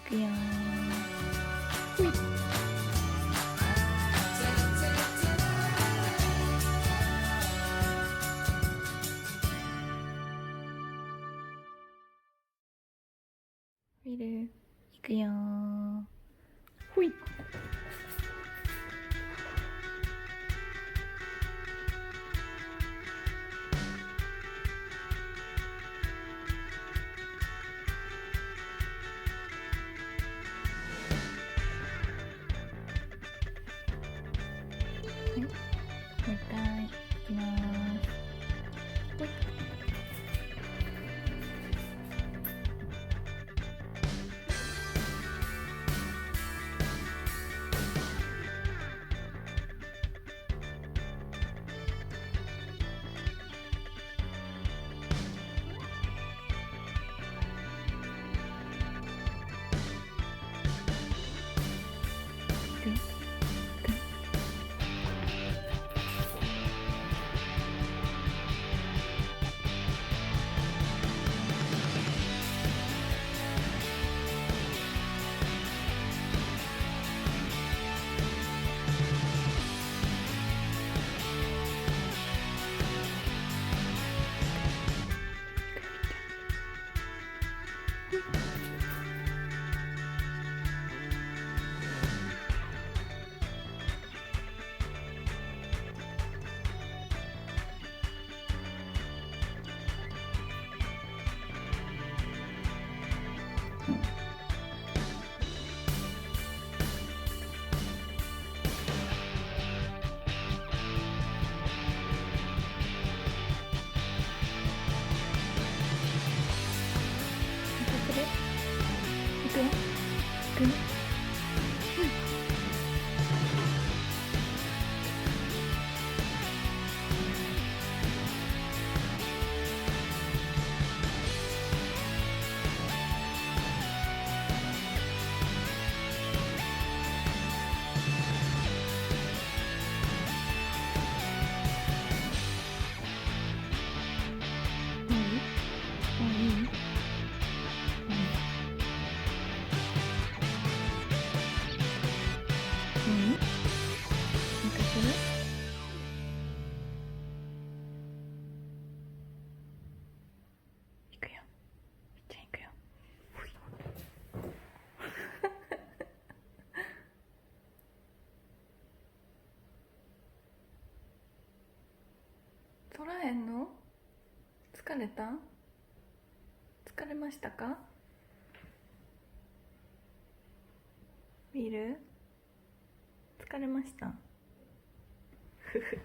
くよー。ほい。見る。いくよー。ほい。はい、もう一回いきまーす。ほい。くんくん。いくよ。くん。もういい？もういい？もういい？もういい？もう一回する？いくよ。みっちゃんいくよ。ほい。取らへんの？疲れた？疲れましたか？ビール？疲れました？ふふ